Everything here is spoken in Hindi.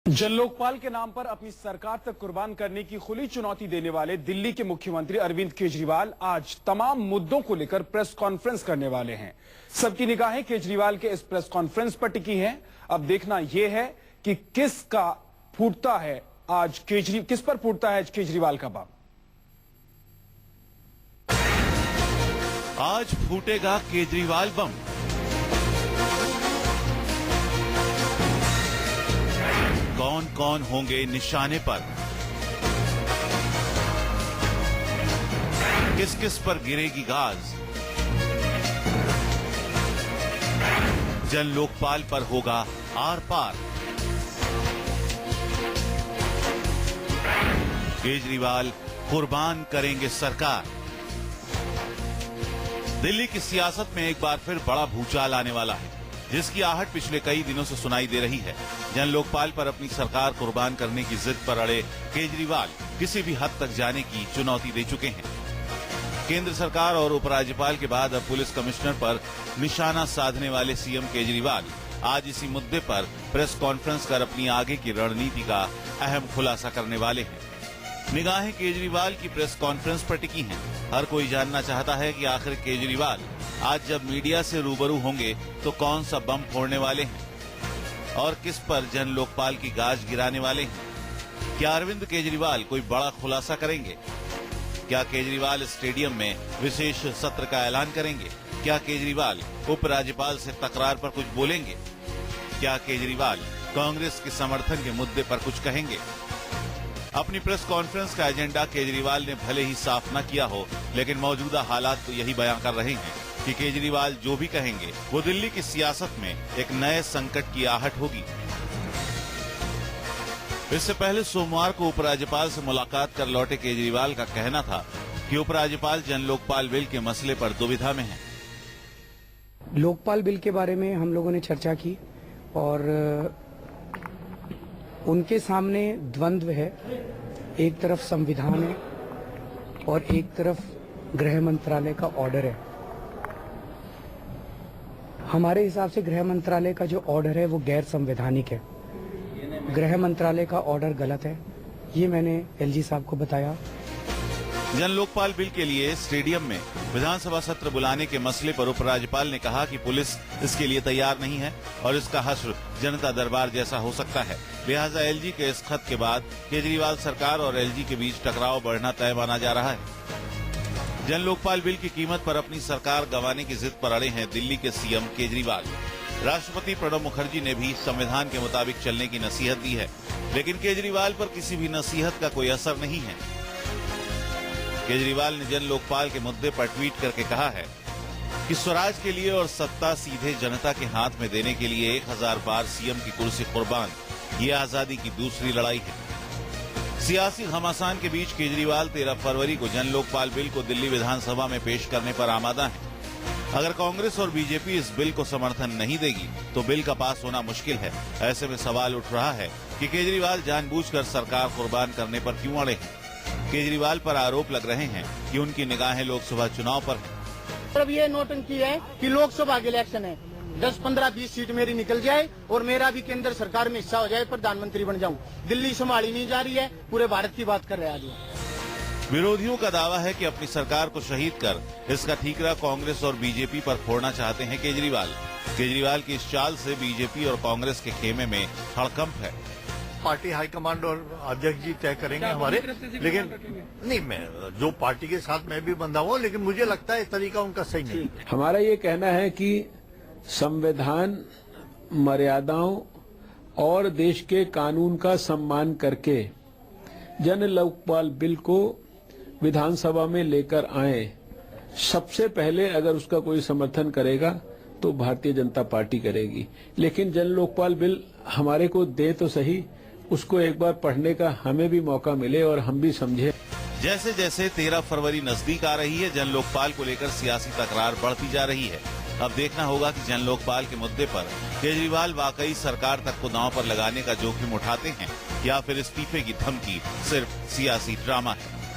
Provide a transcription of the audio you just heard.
जन लोकपाल के नाम पर अपनी सरकार तक कुर्बान करने की खुली चुनौती देने वाले दिल्ली के मुख्यमंत्री अरविंद केजरीवाल आज तमाम मुद्दों को लेकर प्रेस कॉन्फ्रेंस करने वाले हैं। सबकी निगाहें केजरीवाल के इस प्रेस कॉन्फ्रेंस पर टिकी हैं। अब देखना यह है कि किस पर फूटता है आज केजरीवाल का बम। आज फूटेगा केजरीवाल बम। कौन कौन होंगे निशाने पर, किस किस पर गिरेगी गाज। जन लोकपाल पर होगा आर पार। केजरीवाल कुर्बान करेंगे सरकार। दिल्ली की सियासत में एक बार फिर बड़ा भूचाल आने वाला है, जिसकी आहट पिछले कई दिनों से सुनाई दे रही है। जन लोकपाल पर अपनी सरकार कुर्बान करने की जिद पर अड़े केजरीवाल किसी भी हद तक जाने की चुनौती दे चुके हैं। केंद्र सरकार और उपराज्यपाल के बाद अब पुलिस कमिश्नर पर निशाना साधने वाले सीएम केजरीवाल आज इसी मुद्दे पर प्रेस कॉन्फ्रेंस कर अपनी आगे की रणनीति का अहम खुलासा करने वाले हैं। निगाहें केजरीवाल की प्रेस कॉन्फ्रेंस पर टिकी हैं। हर कोई जानना चाहता है कि आखिर केजरीवाल आज जब मीडिया से रूबरू होंगे तो कौन सा बम फोड़ने वाले हैं और किस पर जन लोकपाल की गाज गिराने वाले हैं। क्या अरविंद केजरीवाल कोई बड़ा खुलासा करेंगे? क्या केजरीवाल स्टेडियम में विशेष सत्र का ऐलान करेंगे? क्या केजरीवाल उपराज्यपाल से तकरार पर कुछ बोलेंगे? क्या केजरीवाल कांग्रेस के समर्थन के मुद्दे पर कुछ कहेंगे? अपनी प्रेस कॉन्फ्रेंस का एजेंडा केजरीवाल ने भले ही साफ न किया हो, लेकिन मौजूदा हालात तो यही बयां कर रहे हैं कि केजरीवाल जो भी कहेंगे वो दिल्ली की सियासत में एक नए संकट की आहट होगी। इससे पहले सोमवार को उपराज्यपाल से मुलाकात कर लौटे केजरीवाल का कहना था कि उपराज्यपाल जन लोकपाल बिल के मसले पर दुविधा में हैं। लोकपाल बिल के बारे में हम लोगों ने चर्चा की और उनके सामने द्वंद्व है। एक तरफ संविधान है और एक तरफ गृह मंत्रालय का ऑर्डर है। हमारे हिसाब से गृह मंत्रालय का जो ऑर्डर है वो गैर संवैधानिक है। गृह मंत्रालय का ऑर्डर गलत है, ये मैंने एलजी साहब को बताया। जन लोकपाल बिल के लिए स्टेडियम में विधानसभा सत्र बुलाने के मसले पर उपराज्यपाल ने कहा कि पुलिस इसके लिए तैयार नहीं है और इसका हश्र जनता दरबार जैसा हो सकता है। लिहाजा एलजी के इस खत के बाद केजरीवाल सरकार और एलजी के बीच टकराव बढ़ना तय माना जा रहा है। जन लोकपाल बिल की कीमत पर अपनी सरकार गंवाने की जिद पर अड़े हैं दिल्ली के सीएम केजरीवाल। राष्ट्रपति प्रणब मुखर्जी ने भी संविधान के मुताबिक चलने की नसीहत दी है, लेकिन केजरीवाल पर किसी भी नसीहत का कोई असर नहीं है। केजरीवाल ने जन लोकपाल के मुद्दे पर ट्वीट करके कहा है कि स्वराज के लिए और सत्ता सीधे जनता के हाथ में देने के लिए 1000 बार सीएम की कुर्सी कुर्बान, ये आजादी की दूसरी लड़ाई है। सियासी घमासान के बीच केजरीवाल 13 फरवरी को जन लोकपाल बिल को दिल्ली विधानसभा में पेश करने पर आमादा है। अगर कांग्रेस और बीजेपी इस बिल को समर्थन नहीं देगी तो बिल का पास होना मुश्किल है। ऐसे में सवाल उठ रहा है कि केजरीवाल जानबूझकर सरकार कुर्बान करने पर क्यों अड़े हैं। केजरीवाल पर आरोप लग रहे हैं कि उनकी निगाहें लोकसभा चुनाव पर हैं। अब ये नोटंकी है कि लोकसभा के इलेक्शन है, 10, 15, 20 सीट मेरी निकल जाए और मेरा भी केंद्र सरकार में हिस्सा हो जाए, प्रधानमंत्री बन जाऊं। दिल्ली संभाली नहीं जा रही है, पूरे भारत की बात कर रहे हैं आज। विरोधियों का दावा है कि अपनी सरकार को शहीद कर इसका ठीकरा कांग्रेस और बीजेपी पर फोड़ना चाहते हैं केजरीवाल। केजरीवाल की इस चाल से बीजेपी और कांग्रेस के खेमे में हड़कंप है। पार्टी हाईकमांड और अध्यक्ष जी तय करेंगे हमारे, लेकिन नहीं, मैं जो पार्टी के साथ मैं भी बंधा हुआ, लेकिन मुझे लगता है तरीका उनका सही नहीं। हमारा ये कहना है कि संविधान, मर्यादाओं और देश के कानून का सम्मान करके जन लोकपाल बिल को विधानसभा में लेकर आए। सबसे पहले अगर उसका कोई समर्थन करेगा तो भारतीय जनता पार्टी करेगी, लेकिन जन लोकपाल बिल हमारे को दे तो सही, उसको एक बार पढ़ने का हमें भी मौका मिले और हम भी समझे। जैसे जैसे 13 फरवरी नजदीक आ रही है, जन लोकपाल को लेकर सियासी तकरार बढ़ती जा रही है। अब देखना होगा कि जन लोकपाल के मुद्दे पर केजरीवाल वाकई सरकार तक को दांव पर लगाने का जोखिम उठाते हैं या फिर इस्तीफे की धमकी सिर्फ सियासी ड्रामा है।